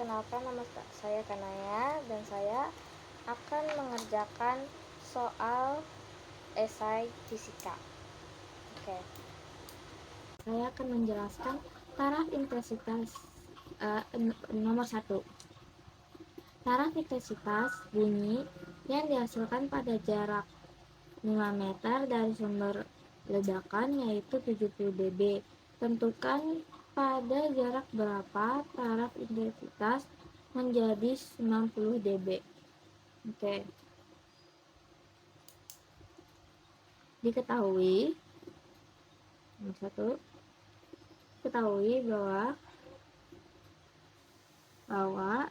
Perkenalkan, nama saya Kanaya dan saya akan mengerjakan soal esai fisika. Oke. Saya akan menjelaskan taraf intensitas nomor 1. Taraf intensitas bunyi yang dihasilkan pada jarak 5 meter dari sumber ledakan yaitu 70 dB. Tentukan pada jarak berapa taraf intensitas menjadi 90 dB. Oke. Diketahui nomor 1, ketahui bahwa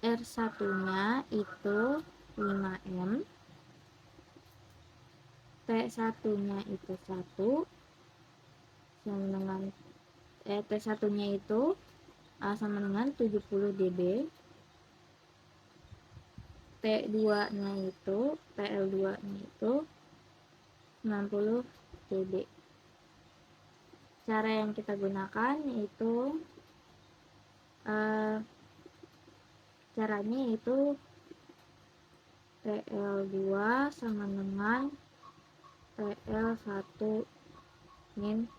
R1-nya itu 5M, T1-nya itu 1 sama dengan T1-nya itu sama dengan 70 dB. TL2-nya itu 90 dB. Cara yang kita gunakan yaitu caranya itu TL2 sama dengan TL1 min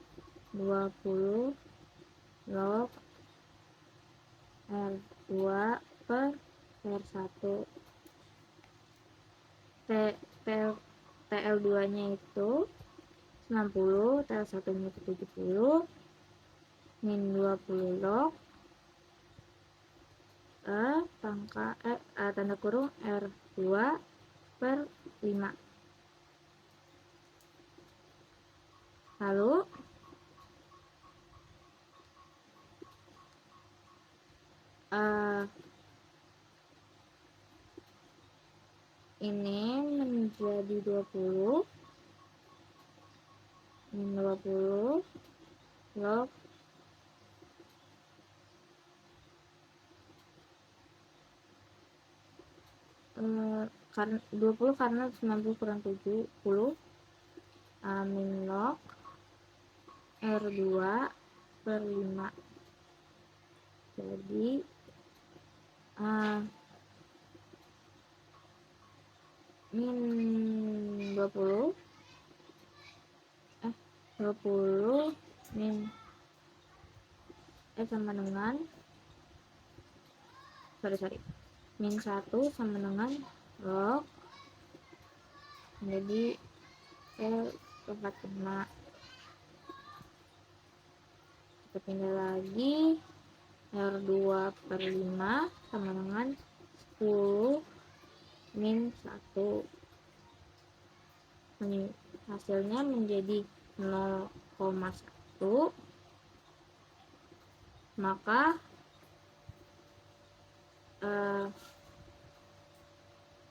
20 log R2 per R1. TL2-nya itu 90, TL1-nya itu 70 min 20 log tanda kurung R2 per 5. Lalu ini menjadi 20 min 20 log karena 20 karena 90 kurang 70 min log R2 per 5. Jadi min 20 min sama dengan min 1 sama dengan log, jadi L45. Kita pindah lagi, R2 per 5 sama dengan 10 min 1. Hasilnya menjadi 0,1. Maka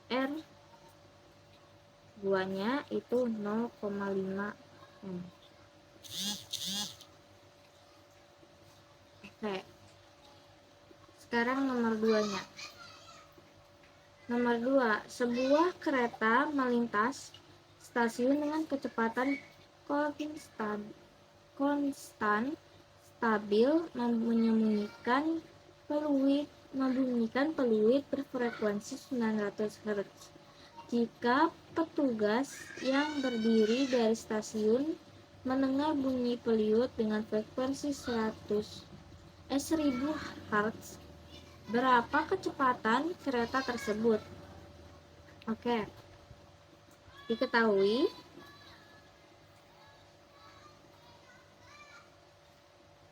R2-nya itu 0,5 M. Oke. Sekarang nomor 2-nya. Nomor 2, sebuah kereta melintas stasiun dengan kecepatan konstan stabil membunyikan peluit berfrekuensi 900 Hz. Jika petugas yang berdiri dari stasiun mendengar bunyi peluit dengan frekuensi 1000 Hz, berapa kecepatan kereta tersebut? Oke.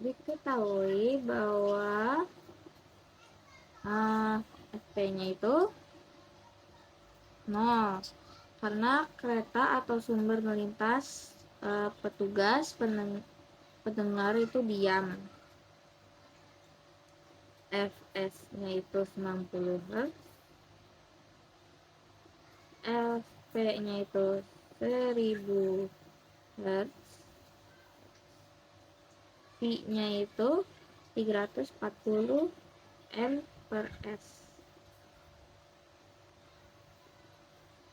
Diketahui bahwa FP-nya itu 0 karena kereta atau sumber melintas, petugas pendengar itu diam. Fs-nya itu 90 Hz, Fp-nya itu 1000 Hz, V-nya itu 340 M per S.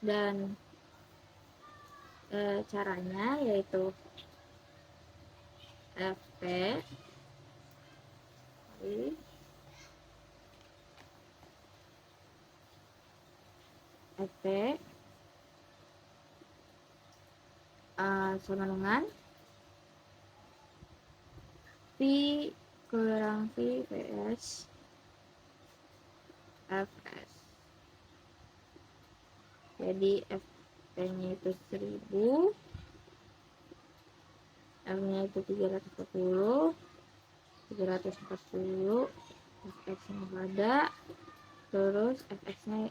Dan caranya yaitu Fp FP sama dengan P kurang V PS Fs. Jadi FP nya itu 1000, M nya itu 340, Fx nya ada, terus Fx nya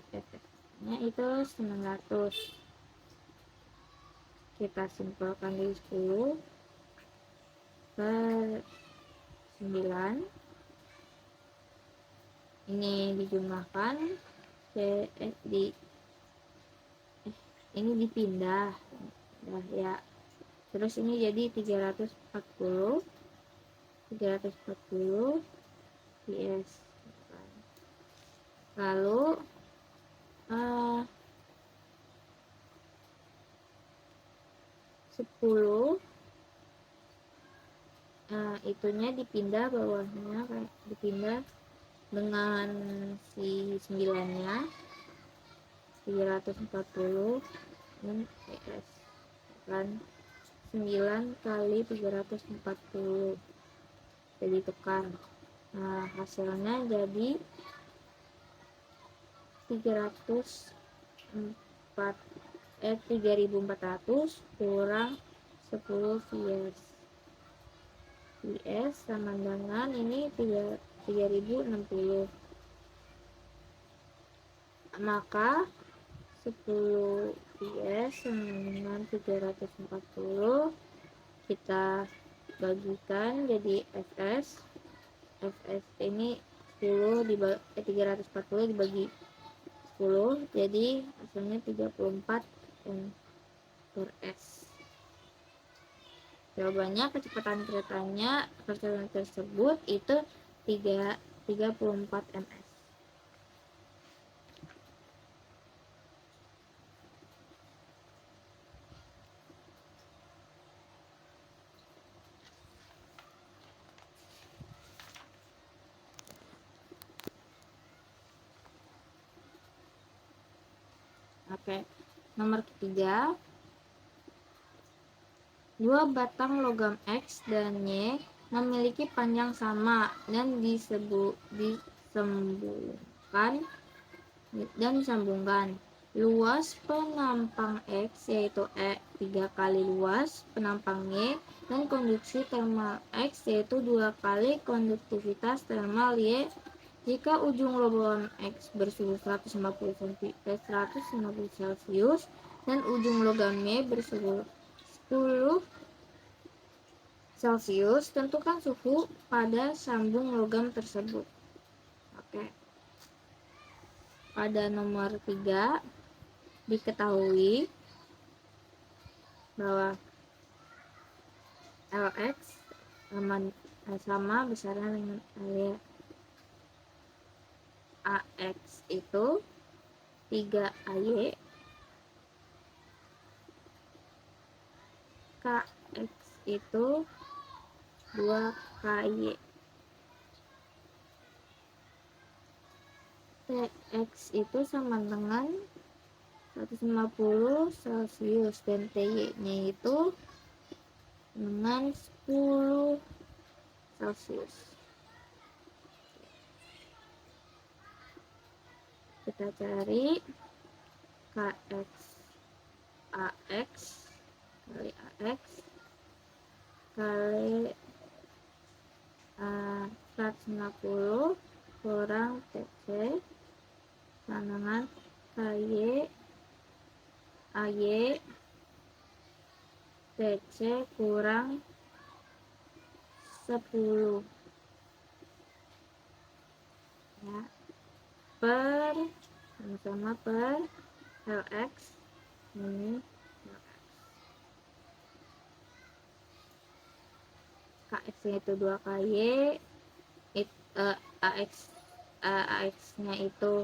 itu 900. Kita simpulkan dari 10 per 9, ini dijumlahkan, ini dipindah ya, terus ini jadi 340 PS. Lalu 10 itunya dipindah, bawahnya kayak dipindah dengan si 9 nya 340 PS kan, 9 kali 340 jadi tukar. Nah, hasilnya jadi 3400 kurang 10 PS sama dengan ini 3060. Maka 10 PS sama dengan 340 kita bagikan jadi Fs ini 340 dibagi 10 jadi hasilnya 34 per S. Jawabannya kecepatan keretanya tersebut itu 34 ms. Oke, nomor ketiga, 2 batang logam X dan Y memiliki panjang sama dan disambungkan. Luas penampang X yaitu 3 kali luas penampang Y, dan konduksi termal X yaitu 2 kali konduktivitas termal Y. Jika ujung logam X bersuhu 150 Celcius dan ujung logam Y bersuhu 10 Celcius, tentukan suhu pada sambung logam tersebut. Oke. Pada nomor 3 diketahui bahwa Lx sama besarnya dengan area AX itu 3AY, KX itu 2KY, TX itu sama dengan 150 Celcius dan TY nya itu dengan 10 Celcius. Kita cari KX AX kali AX kali 150 kurang TC sama dengan KY AY TC kurang 10 ya, per sama-sama per Lx ini Kx nya itu 2KY, AX nya itu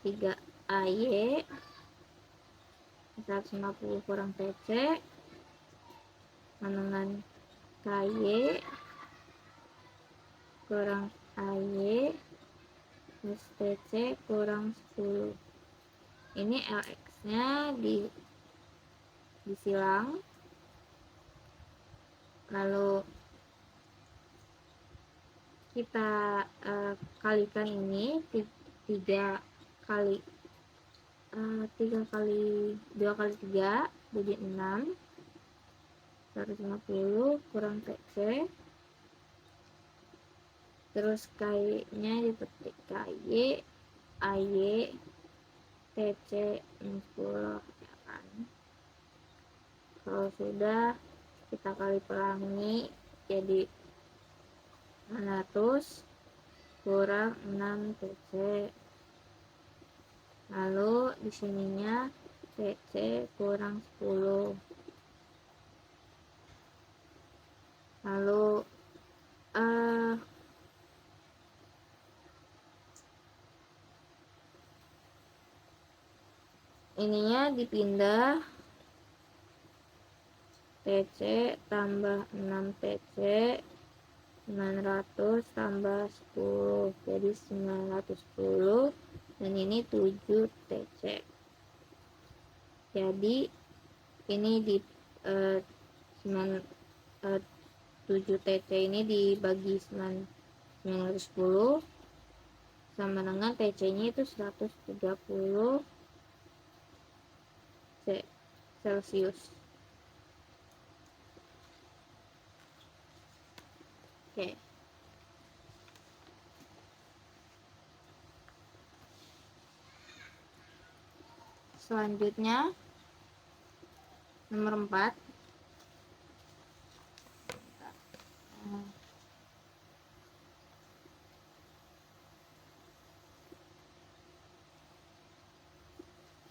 3AY, 150 kurang TC dengan KY kurang AY plus TC kurang 10. Ini Lx. X-nya disilang, lalu kita kalikan ini 3 kali 2 kali 3 jadi 6, 150 kurang TC, terus KY-nya dipetik KY, AY, TC 10, ya kan. Kalau sudah kita kali pelangi jadi 900 kurang 6 TC, lalu di sininya TC kurang 10, lalu ininya dipindah, TC tambah 6 TC 900 tambah 10 jadi 910, dan ini 7 TC. Jadi ini di 7 TC ini dibagi 910 sama dengan TC nya itu 130 Celcius. Oke. Selanjutnya nomor 4.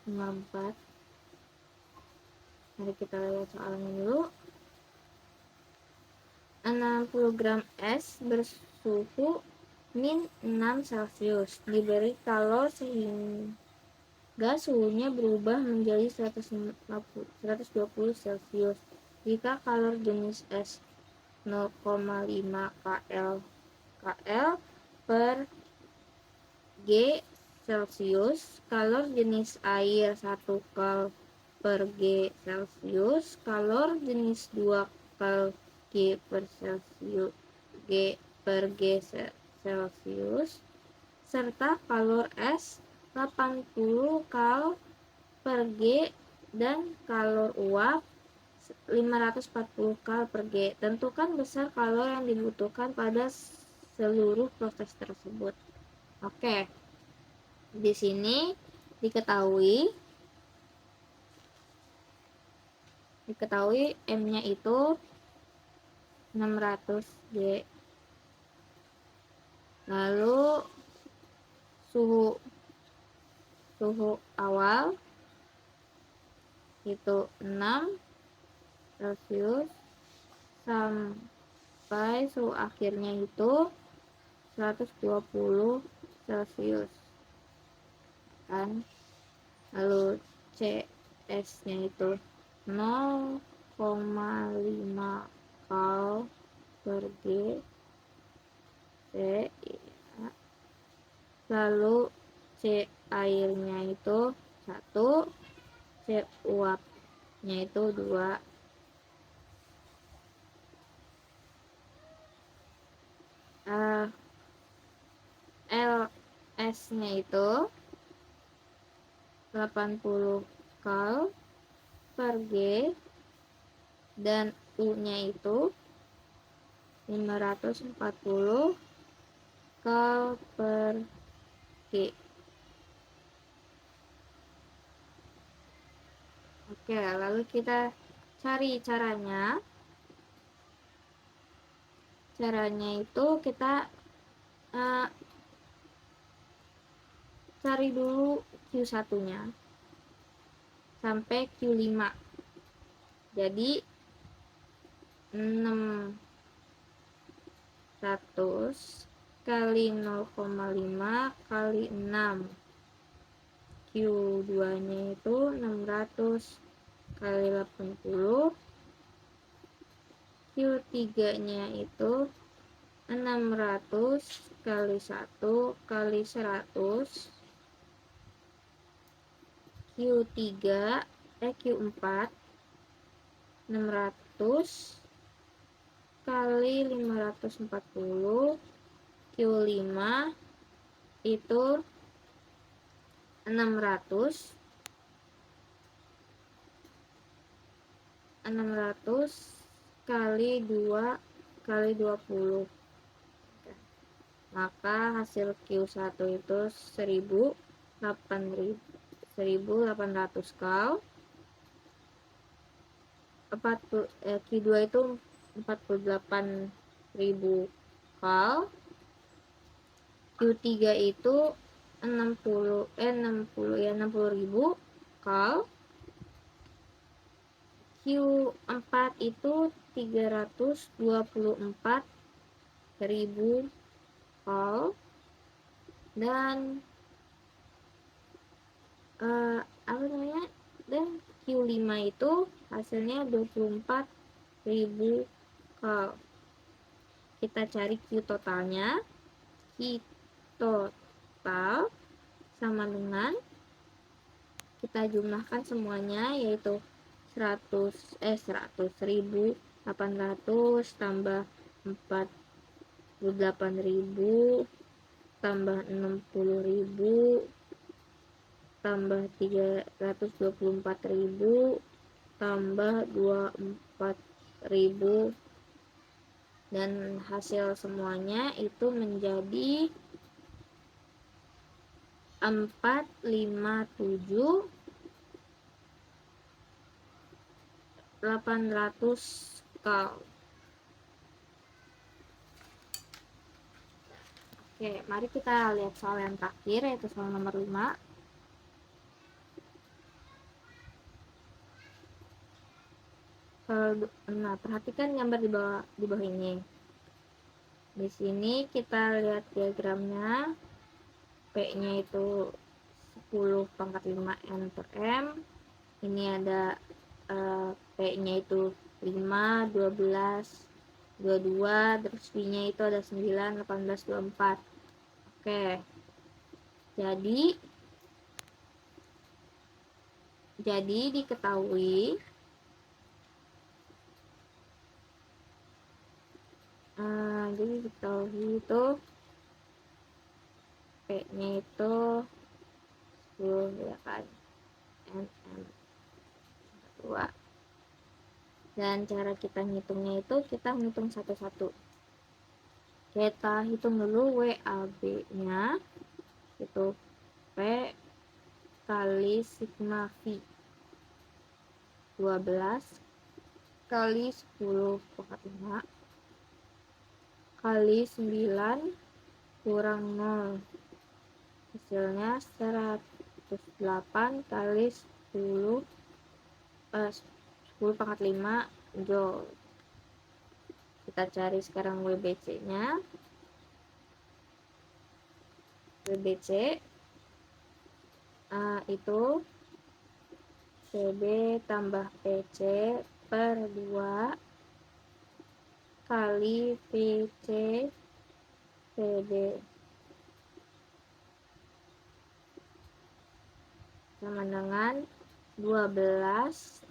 Nomor 4. Mari kita lihat soalnya dulu. 60 gram es bersuhu min 6 Celcius diberi kalor sehingga suhunya berubah menjadi 120 Celcius. Jika kalor jenis es 0,5 kL per G Celcius, kalor jenis air 1 kal per G Celcius, kalor jenis 2 kal G per G Celcius, serta kalor es 80 kal per G dan kalor uap 540 kal per G. Tentukan besar kalor yang dibutuhkan pada seluruh proses tersebut. Oke. Di sini diketahui M-nya itu 600 G. Lalu suhu awal itu 6 Celcius sampai suhu akhirnya itu 120 Celcius kan. Lalu CS-nya itu 0,5 kal per G C, ya. Lalu C airnya itu 1, C uapnya itu 2. LS-nya itu 80 kal per G dan U-nya itu 540 kal per G. Oke, lalu kita cari caranya. Caranya itu kita cari dulu Q1-nya sampai Q5. Jadi 600 kali 0,5 kali 6. Q2-nya itu 600 kali 80. Q3-nya itu 600 kali 1 kali 100. Q4 600 kali 540, Q5 itu 600 kali 2 kali 20. Maka hasil Q1 itu 1800 kal. Q2 itu 48.000 kal. Q3 itu 60.000 kal. Q4 itu 324.000 kal. Dan dan Q5 itu hasilnya 24.000 kal. Kita cari Q totalnya. Q total sama dengan, kita jumlahkan semuanya, yaitu 100.800 tambah 48.000 tambah 60.000 tambah 324.000 tambah 24.000, dan hasil semuanya itu menjadi 457.800 kal. Oke, mari kita lihat soal yang terakhir, yaitu soal nomor 5. Nah, perhatikan gambar di bawah ini. Di sini kita lihat diagramnya. P-nya itu 10 pangkat 5 N per M. Ini ada P-nya itu 5, 12, 22, terus V-nya itu ada 9, 18, 24. Oke. Jadi diketahui itu P-nya itu 10, ya kan, NM 2. Dan cara kita ngitungnya itu kita ngitung satu-satu. Kita hitung dulu WAB-nya, itu P kali sigma V 12 kali 10 pangkat 5 kali 9 kurang 0, hasilnya 108 kali 10 pangkat 5 Joule. Kita cari sekarang WBC-nya. WBC itu PB tambah PC per 2 kali PC PB sama dengan 12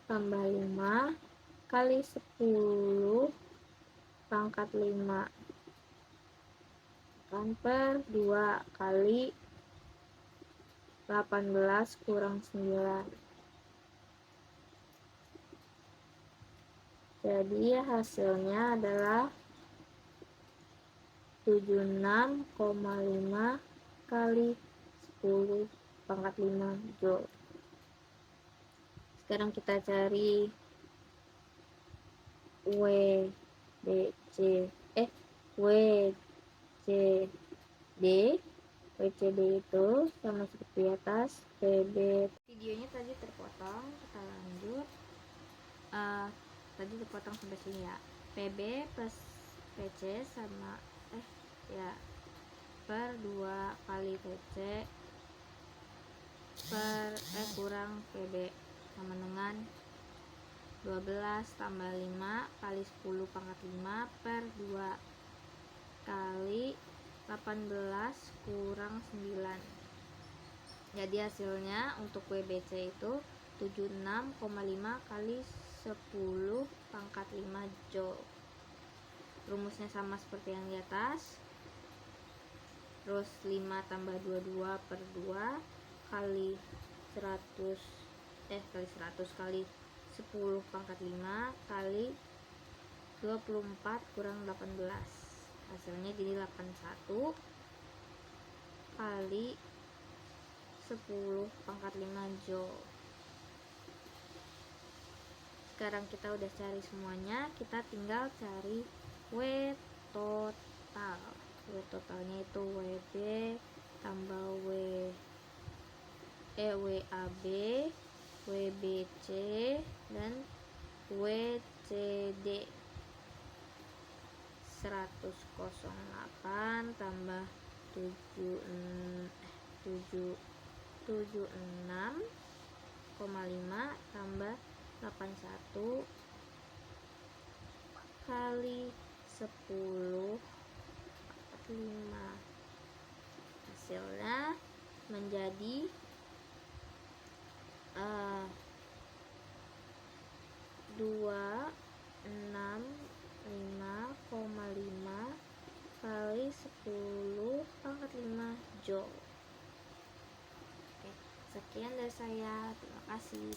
tambah 5 kali 10 pangkat 5 kan per 2 kali 18 kurang 9. Jadi hasilnya adalah 76,5 kali 10 pangkat 5 Joule. Sekarang kita cari WCD itu sama seperti atas. PB. Videonya tadi terpotong, kita lanjut. Tadi terpotong sampai sini ya. PB plus PC sama per 2 kali PC kurang PB sama dengan 12 tambah 5 kali 10 pangkat 5 per 2 kali 18 kurang 9. Jadi hasilnya untuk WBC itu 76,5 kali 10 pangkat 5 Joule. Rumusnya sama seperti yang di atas. Terus 5 tambah 22 per 2 kali 100 kali 10 pangkat 5 kali 24 kurang 18. Hasilnya jadi 81 kali 10 pangkat 5 Joule. Sekarang kita udah cari semuanya, kita tinggal cari W total. W totalnya itu WB tambah WAB, WBC, dan WCD. 100,08 tambah 76,5 tambah 81 kali 10 5. Hasilnya menjadi 265,5 kali 10 pangkat 5 Joule. Oke, sekian dari saya. Terima kasih.